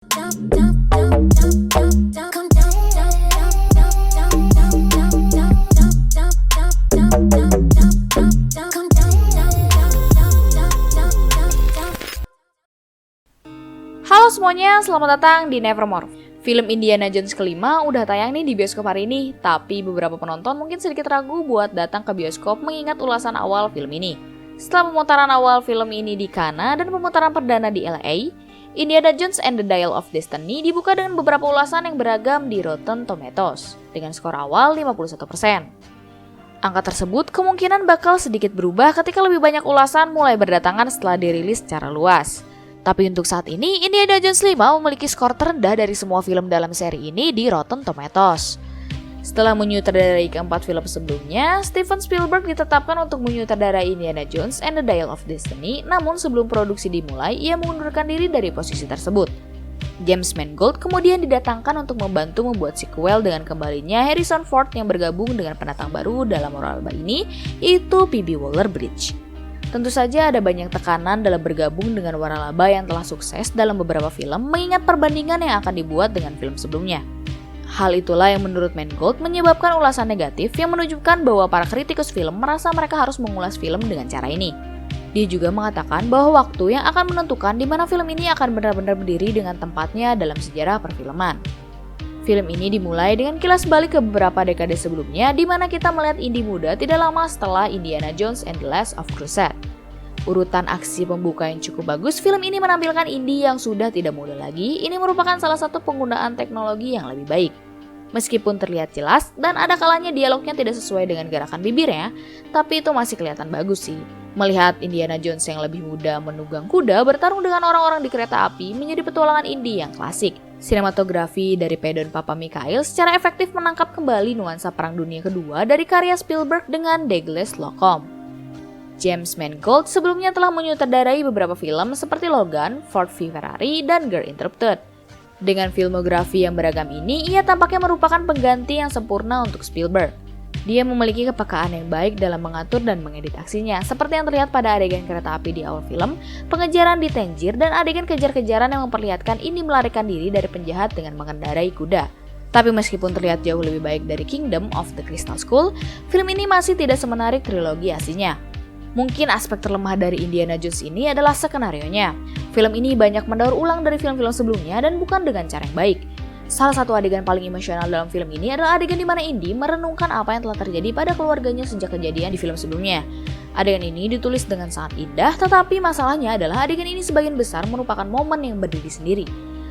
Halo semuanya, selamat datang di Nevermore. Film Indiana Jones kelima udah tayang nih di bioskop hari ini, tapi beberapa penonton mungkin sedikit ragu buat datang ke bioskop mengingat ulasan awal film ini. Setelah pemutaran awal film ini di Cannes dan pemutaran perdana di LA, Indiana Jones and the Dial of Destiny dibuka dengan beberapa ulasan yang beragam di Rotten Tomatoes, dengan skor awal 51%. Angka tersebut kemungkinan bakal sedikit berubah ketika lebih banyak ulasan mulai berdatangan setelah dirilis secara luas. Tapi untuk saat ini, Indiana Jones 5 memiliki skor terendah dari semua film dalam seri ini di Rotten Tomatoes. Setelah menyutradarai keempat film sebelumnya, Steven Spielberg ditetapkan untuk menyutradarai Indiana Jones and the Dial of Destiny, namun sebelum produksi dimulai, ia mengundurkan diri dari posisi tersebut. James Mangold kemudian didatangkan untuk membantu membuat sequel dengan kembalinya Harrison Ford yang bergabung dengan pendatang baru dalam waralaba ini, yaitu Phoebe Waller-Bridge. Tentu saja ada banyak tekanan dalam bergabung dengan waralaba yang telah sukses dalam beberapa film mengingat perbandingan yang akan dibuat dengan film sebelumnya. Hal itulah yang menurut Mangold menyebabkan ulasan negatif yang menunjukkan bahwa para kritikus film merasa mereka harus mengulas film dengan cara ini. Dia juga mengatakan bahwa waktu yang akan menentukan di mana film ini akan benar-benar berdiri dengan tempatnya dalam sejarah perfilman. Film ini dimulai dengan kilas balik ke beberapa dekade sebelumnya di mana kita melihat Indy muda tidak lama setelah Indiana Jones and the Last of Crusade. Urutan aksi pembuka yang cukup bagus, film ini menampilkan Indy yang sudah tidak muda lagi. Ini merupakan salah satu penggunaan teknologi yang lebih baik. Meskipun terlihat jelas dan ada kalanya dialognya tidak sesuai dengan gerakan bibirnya, tapi itu masih kelihatan bagus sih. Melihat Indiana Jones yang lebih muda menunggang kuda bertarung dengan orang-orang di kereta api menjadi petualangan Indy yang klasik. Sinematografi dari Pedon Papamichael secara efektif menangkap kembali nuansa Perang Dunia Kedua dari karya Spielberg dengan Douglas Slocum. James Mangold sebelumnya telah menyutradarai beberapa film seperti Logan, Ford v Ferrari, dan Girl Interrupted. Dengan filmografi yang beragam ini, ia tampaknya merupakan pengganti yang sempurna untuk Spielberg. Dia memiliki kepekaan yang baik dalam mengatur dan mengedit aksinya, seperti yang terlihat pada adegan kereta api di awal film, pengejaran di Tangier, dan adegan kejar-kejaran yang memperlihatkan ini melarikan diri dari penjahat dengan mengendarai kuda. Tapi meskipun terlihat jauh lebih baik dari Kingdom of the Crystal Skull, film ini masih tidak semenarik trilogi aslinya. Mungkin aspek terlemah dari Indiana Jones ini adalah skenarionya. Film ini banyak mendaur ulang dari film-film sebelumnya dan bukan dengan cara yang baik. Salah satu adegan paling emosional dalam film ini adalah adegan di mana Indy merenungkan apa yang telah terjadi pada keluarganya sejak kejadian di film sebelumnya. Adegan ini ditulis dengan sangat indah, tetapi masalahnya adalah adegan ini sebagian besar merupakan momen yang berdiri sendiri.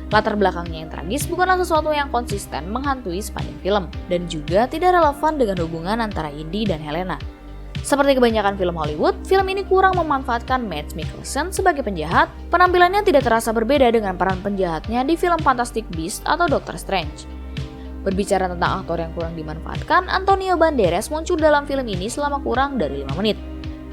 Latar belakangnya yang tragis bukanlah sesuatu yang konsisten menghantui sepanjang film, dan juga tidak relevan dengan hubungan antara Indy dan Helena. Seperti kebanyakan film Hollywood, film ini kurang memanfaatkan Mads Mikkelsen sebagai penjahat. Penampilannya tidak terasa berbeda dengan peran penjahatnya di film Fantastic Beasts atau Doctor Strange. Berbicara tentang aktor yang kurang dimanfaatkan, Antonio Banderas muncul dalam film ini selama kurang dari 5 menit.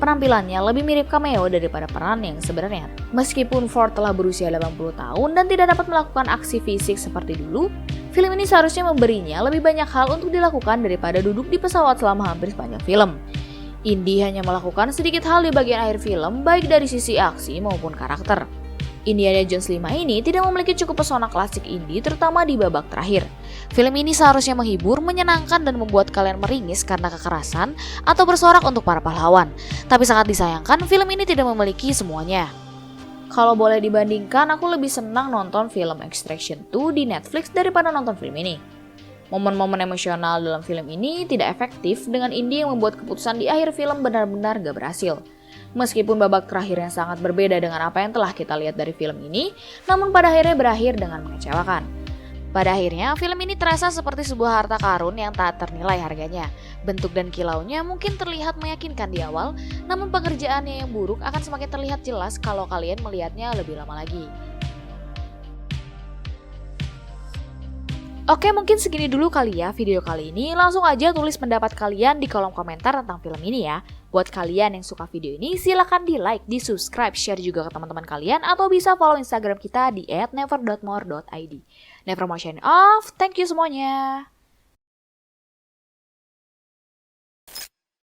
Penampilannya lebih mirip cameo daripada peran yang sebenarnya. Meskipun Ford telah berusia 80 tahun dan tidak dapat melakukan aksi fisik seperti dulu, film ini seharusnya memberinya lebih banyak hal untuk dilakukan daripada duduk di pesawat selama hampir sepanjang film. Indy hanya melakukan sedikit hal di bagian akhir film, baik dari sisi aksi maupun karakter. Indiana Jones 5 ini tidak memiliki cukup pesona klasik Indy, terutama di babak terakhir. Film ini seharusnya menghibur, menyenangkan, dan membuat kalian meringis karena kekerasan atau bersorak untuk para pahlawan. Tapi sangat disayangkan, film ini tidak memiliki semuanya. Kalau boleh dibandingkan, aku lebih senang nonton film Extraction 2 di Netflix daripada nonton film ini. Momen-momen emosional dalam film ini tidak efektif dengan Indy yang membuat keputusan di akhir film benar-benar gak berhasil. Meskipun babak terakhirnya sangat berbeda dengan apa yang telah kita lihat dari film ini, namun pada akhirnya berakhir dengan mengecewakan. Pada akhirnya, film ini terasa seperti sebuah harta karun yang tak ternilai harganya. Bentuk dan kilaunya mungkin terlihat meyakinkan di awal, namun pekerjaannya yang buruk akan semakin terlihat jelas kalau kalian melihatnya lebih lama lagi. Oke, mungkin segini dulu kali ya video kali ini. Langsung aja tulis pendapat kalian di kolom komentar tentang film ini ya. Buat kalian yang suka video ini, silahkan di like, di subscribe, share juga ke teman-teman kalian, atau bisa follow Instagram kita di @never.more.id. Nevermore signing off, thank you semuanya.